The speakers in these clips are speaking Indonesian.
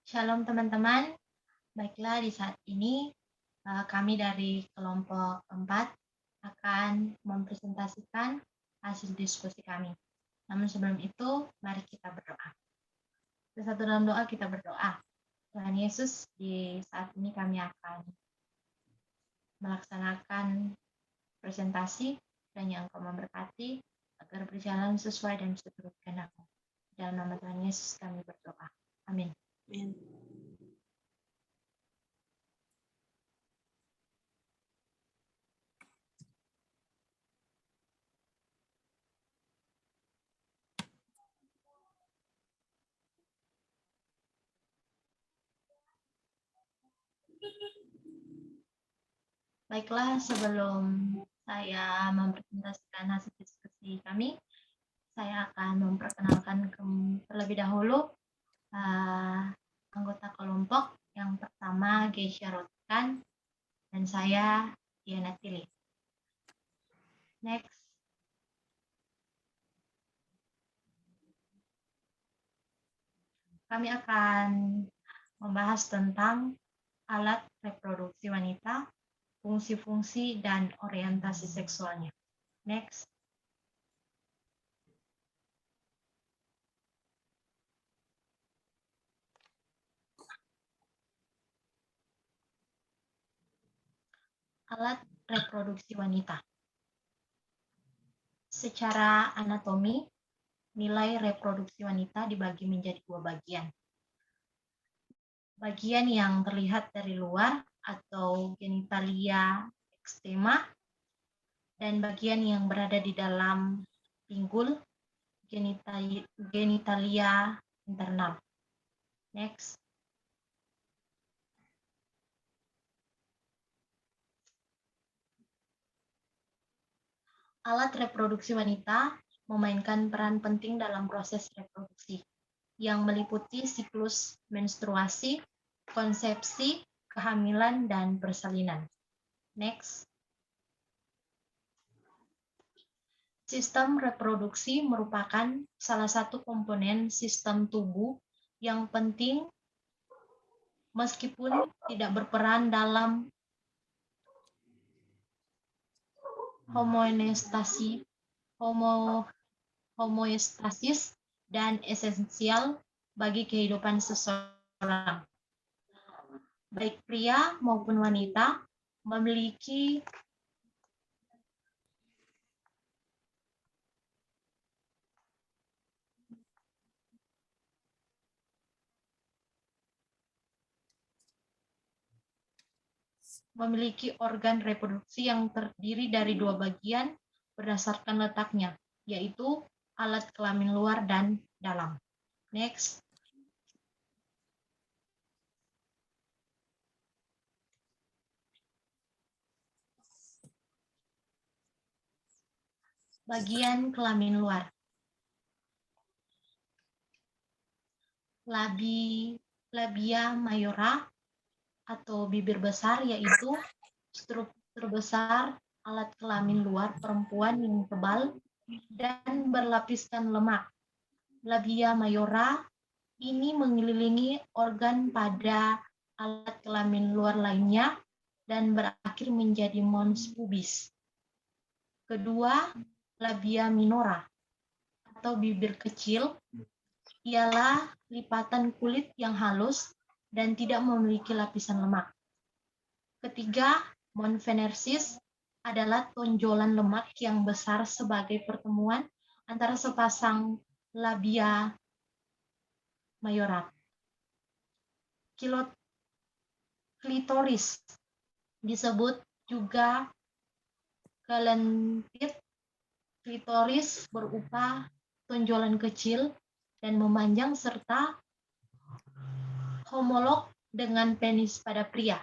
Shalom teman-teman, baiklah di saat ini kami dari kelompok 4 akan mempresentasikan hasil diskusi kami. Namun sebelum itu, mari kita berdoa. Bersatu dalam doa kita berdoa. Tuhan Yesus, di saat ini kami akan melaksanakan presentasi dan yang Engkau memberkati agar berjalan sesuai dan seturut kehendak-Mu. Dalam nama Tuhan Yesus kami berdoa. Amin. Amin. Baiklah, sebelum saya mempresentasikan hasil diskusi kami, saya akan memperkenalkan terlebih dahulu anggota kelompok. Yang pertama, Geisha Rotkan, dan saya, Diana Tili. Next. Kami akan membahas tentang alat reproduksi wanita, fungsi-fungsi, dan orientasi seksualnya. Next. Alat reproduksi wanita. Secara anatomi, nilai reproduksi wanita dibagi menjadi dua bagian. Bagian yang terlihat dari luar atau genitalia ekstema, dan bagian yang berada di dalam pinggul genitalia internal. Next. Alat reproduksi wanita memainkan peran penting dalam proses reproduksi yang meliputi siklus menstruasi, konsepsi, kehamilan, dan persalinan. Next. Sistem reproduksi merupakan salah satu komponen sistem tubuh yang penting meskipun tidak berperan dalam homeostasis dan esensial bagi kehidupan seseorang. Baik pria maupun wanita memiliki organ reproduksi yang terdiri dari dua bagian berdasarkan letaknya, yaitu alat kelamin luar dan dalam. Next. Bagian kelamin luar. Labia mayora atau bibir besar, yaitu struktur besar alat kelamin luar perempuan yang tebal dan berlapiskan lemak. Labia mayora ini mengelilingi organ pada alat kelamin luar lainnya dan berakhir menjadi mons pubis. Kedua, labia minora atau bibir kecil ialah lipatan kulit yang halus dan tidak memiliki lapisan lemak. Ketiga, monvenersis adalah tonjolan lemak yang besar sebagai pertemuan antara sepasang labia mayora. Klitoris disebut juga kalentit. Klitoris berupa tonjolan kecil dan memanjang serta homolog dengan penis pada pria.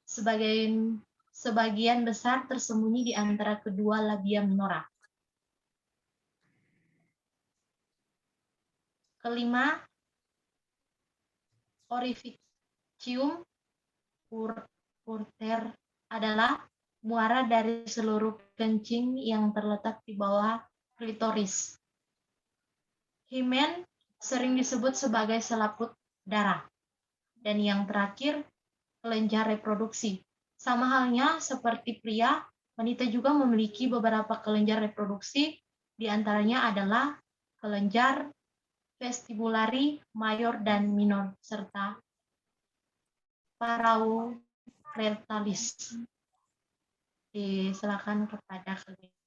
Sebagian besar tersembunyi di antara kedua labia minora. Kelima, orificium ureter adalah muara dari seluruh kencing yang terletak di bawah klitoris. Himen sering disebut sebagai selaput darah. Dan yang terakhir, kelenjar reproduksi. Sama halnya seperti pria, wanita juga memiliki beberapa kelenjar reproduksi, di antaranya adalah kelenjar vestibulari mayor dan minor, serta parauretralis. Silakan kepada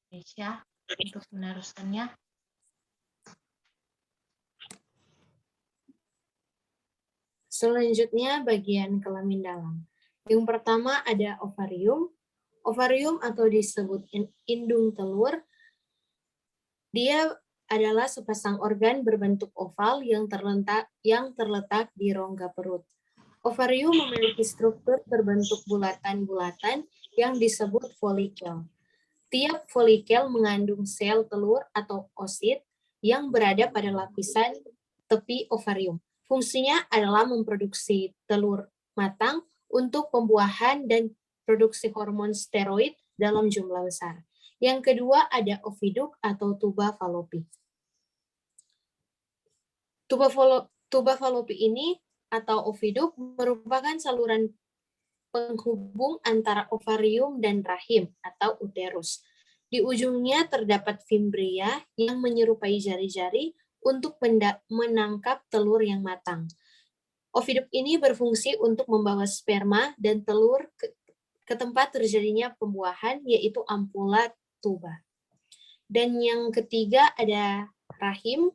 Indonesia untuk meneruskannya. Selanjutnya bagian kelamin dalam. Yang pertama ada ovarium. Ovarium atau disebut indung telur. Dia adalah sepasang organ berbentuk oval yang terletak di rongga perut. Ovarium memiliki struktur berbentuk bulatan-bulatan yang disebut folikel. Tiap folikel mengandung sel telur atau oosit yang berada pada lapisan tepi ovarium. Fungsinya adalah memproduksi telur matang untuk pembuahan dan produksi hormon steroid dalam jumlah besar. Yang kedua ada oviduk atau tuba falopi. Tuba falopi ini atau oviduk merupakan saluran penghubung antara ovarium dan rahim atau uterus. Di ujungnya terdapat fimbria yang menyerupai jari-jari untuk menangkap telur yang matang. Oviduk ini berfungsi untuk membawa sperma dan telur ke tempat terjadinya pembuahan, yaitu ampula tuba. Dan yang ketiga ada rahim.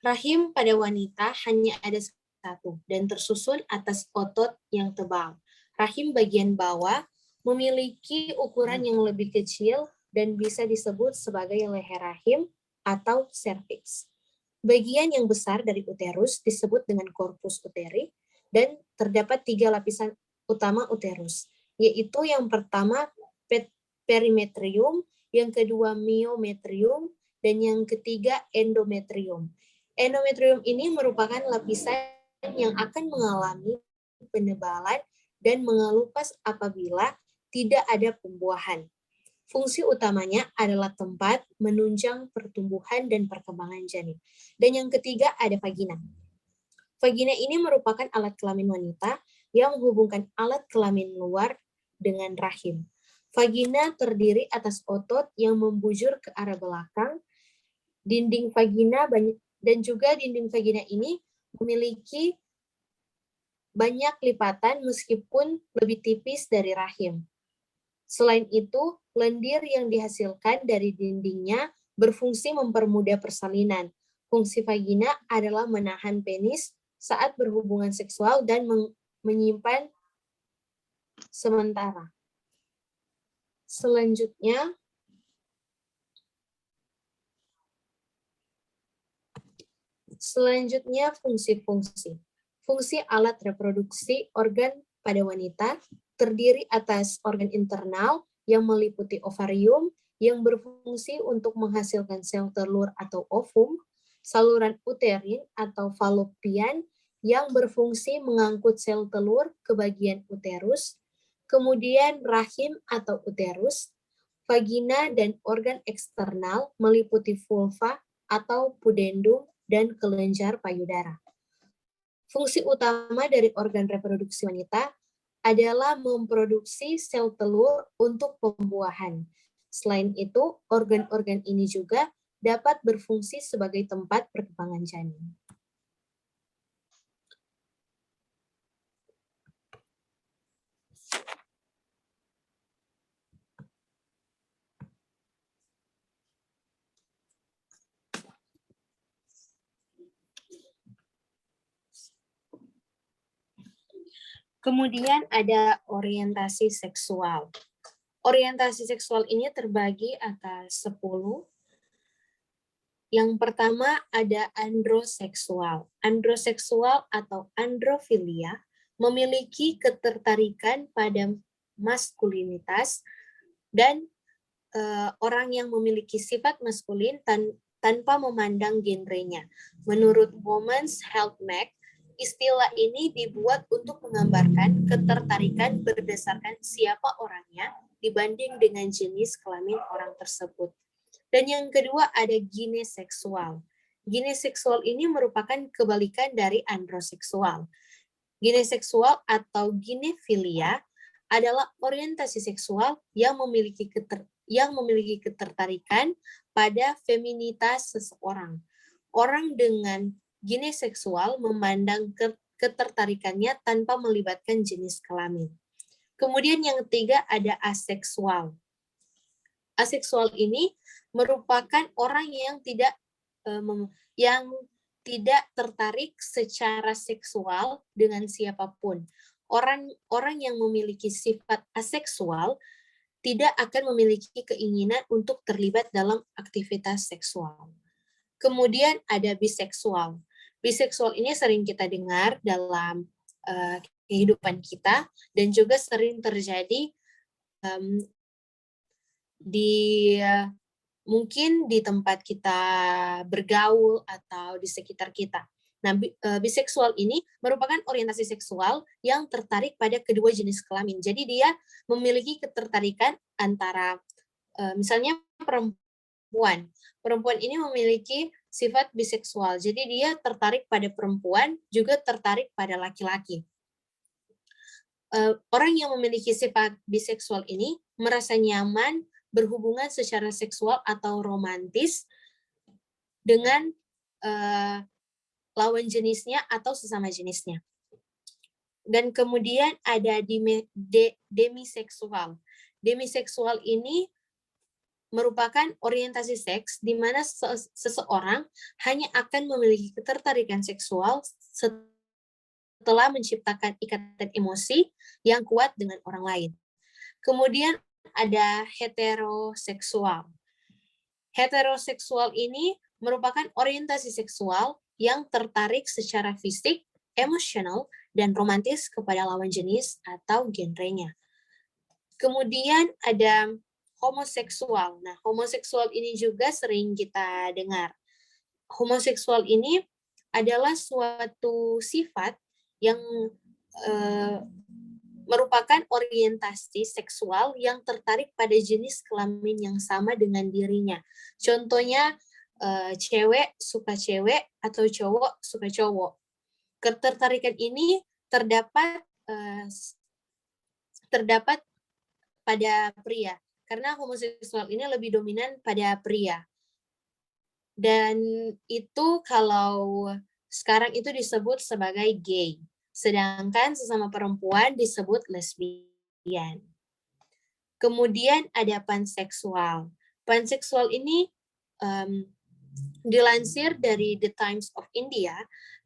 Rahim pada wanita hanya ada satu dan tersusun atas otot yang tebal. Rahim bagian bawah memiliki ukuran yang lebih kecil dan bisa disebut sebagai leher rahim atau cervix. Bagian yang besar dari uterus disebut dengan corpus uteri dan terdapat 3 lapisan utama uterus, yaitu yang pertama perimetrium, yang kedua myometrium, dan yang ketiga endometrium. Endometrium ini merupakan lapisan yang akan mengalami penebalan dan mengelupas apabila tidak ada pembuahan. Fungsi utamanya adalah tempat menunjang pertumbuhan dan perkembangan janin. Dan yang ketiga ada vagina. Vagina ini merupakan alat kelamin wanita yang menghubungkan alat kelamin luar dengan rahim. Vagina terdiri atas otot yang membujur ke arah belakang. Dinding vagina dan juga dinding vagina ini memiliki banyak lipatan meskipun lebih tipis dari rahim. Selain itu, lendir yang dihasilkan dari dindingnya berfungsi mempermudah persalinan. Fungsi vagina adalah menahan penis saat berhubungan seksual dan menyimpan sementara. Selanjutnya fungsi-fungsi. Fungsi alat reproduksi organ pada wanita terdiri atas organ internal yang meliputi ovarium yang berfungsi untuk menghasilkan sel telur atau ovum, saluran uterin atau fallopian yang berfungsi mengangkut sel telur ke bagian uterus, kemudian rahim atau uterus, vagina dan organ eksternal meliputi vulva atau pudendum dan kelenjar payudara. Fungsi utama dari organ reproduksi wanita adalah memproduksi sel telur untuk pembuahan. Selain itu, organ-organ ini juga dapat berfungsi sebagai tempat perkembangan janin. Kemudian ada orientasi seksual. Orientasi seksual ini terbagi atas 10. Yang pertama ada androseksual. Androseksual atau androfilia memiliki ketertarikan pada maskulinitas dan orang yang memiliki sifat maskulin tanpa memandang genrenya. Menurut Women's Health Mag, istilah ini dibuat untuk menggambarkan ketertarikan berdasarkan siapa orangnya dibanding dengan jenis kelamin orang tersebut. Dan yang kedua ada gineseksual. Gineseksual ini merupakan kebalikan dari androseksual. Gineseksual atau ginefilia adalah orientasi seksual yang memiliki ketertarikan pada feminitas seseorang. Orang dengan gineseksual memandang ketertarikannya tanpa melibatkan jenis kelamin. Kemudian yang ketiga ada aseksual. Aseksual ini merupakan orang yang tidak tertarik secara seksual dengan siapapun. Orang yang memiliki sifat aseksual tidak akan memiliki keinginan untuk terlibat dalam aktivitas seksual. Kemudian ada biseksual. Biseksual ini sering kita dengar dalam kehidupan kita dan juga sering terjadi mungkin di tempat kita bergaul atau di sekitar kita. Nah, biseksual ini merupakan orientasi seksual yang tertarik pada kedua jenis kelamin. Jadi dia memiliki ketertarikan antara misalnya perempuan. Perempuan ini memiliki sifat biseksual. Jadi dia tertarik pada perempuan, juga tertarik pada laki-laki. Orang yang memiliki sifat biseksual ini merasa nyaman berhubungan secara seksual atau romantis dengan lawan jenisnya atau sesama jenisnya. Dan kemudian ada demiseksual. Demiseksual ini merupakan orientasi seks di mana seseorang hanya akan memiliki ketertarikan seksual setelah menciptakan ikatan emosi yang kuat dengan orang lain. Kemudian ada heteroseksual. Heteroseksual ini merupakan orientasi seksual yang tertarik secara fisik, emosional, dan romantis kepada lawan jenis atau genrenya. Kemudian ada homoseksual. Nah, homoseksual ini juga sering kita dengar. Homoseksual ini adalah suatu sifat yang merupakan orientasi seksual yang tertarik pada jenis kelamin yang sama dengan dirinya. Contohnya, cewek suka cewek atau cowok suka cowok. Ketertarikan ini terdapat pada pria, karena homoseksual ini lebih dominan pada pria. Dan itu kalau sekarang itu disebut sebagai gay. Sedangkan sesama perempuan disebut lesbian. Kemudian ada panseksual. Panseksual ini dilansir dari The Times of India.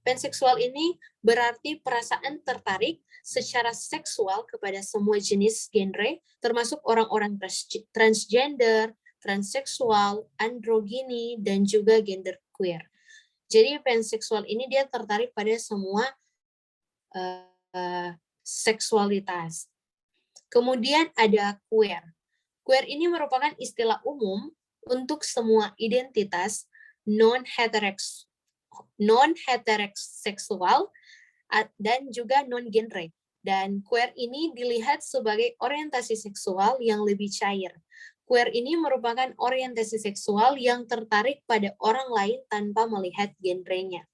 Panseksual ini berarti perasaan tertarik secara seksual kepada semua jenis genre, termasuk orang-orang transgender, transseksual, androgini, dan juga gender queer. Jadi panseksual ini dia tertarik pada semua seksualitas. Kemudian ada queer. Queer ini merupakan istilah umum untuk semua identitas non-heteroseksual dan juga non-genre. Dan queer ini dilihat sebagai orientasi seksual yang lebih cair. Queer ini merupakan orientasi seksual yang tertarik pada orang lain tanpa melihat genrenya.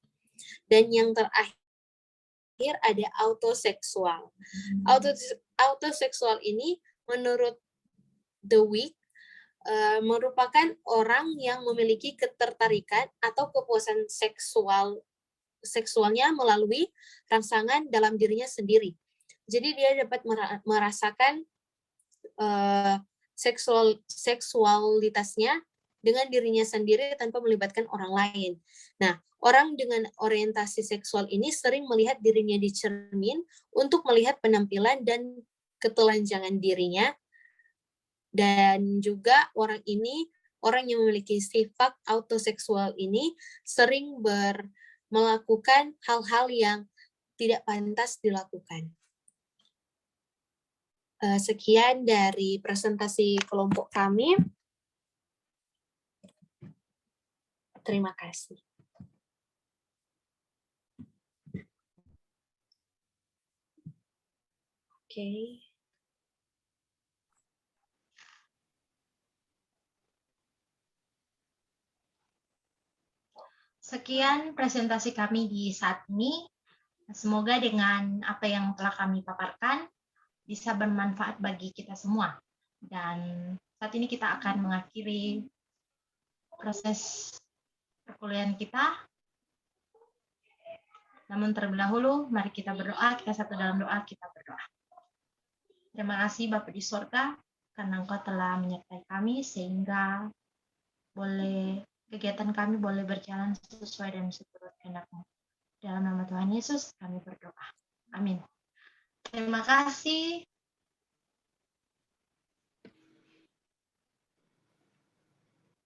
Dan yang terakhir ada autoseksual. Autoseksual ini menurut The Week merupakan orang yang memiliki ketertarikan atau kepuasan seksualnya melalui rangsangan dalam dirinya sendiri. Jadi dia dapat merasakan seksualitasnya dengan dirinya sendiri tanpa melibatkan orang lain. Nah, orang dengan orientasi seksual ini sering melihat dirinya di cermin untuk melihat penampilan dan ketelanjangan dirinya. Dan juga orang yang memiliki sifat autoseksual ini sering melakukan hal-hal yang tidak pantas dilakukan. Sekian dari presentasi kelompok kami. Terima kasih. Oke. Sekian presentasi kami di saat ini. Semoga dengan apa yang telah kami paparkan bisa bermanfaat bagi kita semua. Dan saat ini kita akan mengakhiri proses perkuliahan kita. Namun terlebih dahulu, mari kita berdoa, kita satu dalam doa, kita berdoa. Terima kasih Bapak di surga, karena Engkau telah menyertai kami, sehingga kegiatan kami boleh berjalan sesuai dan seturut kehendak-Mu. Dalam nama Tuhan Yesus kami berdoa. Amin. Terima kasih.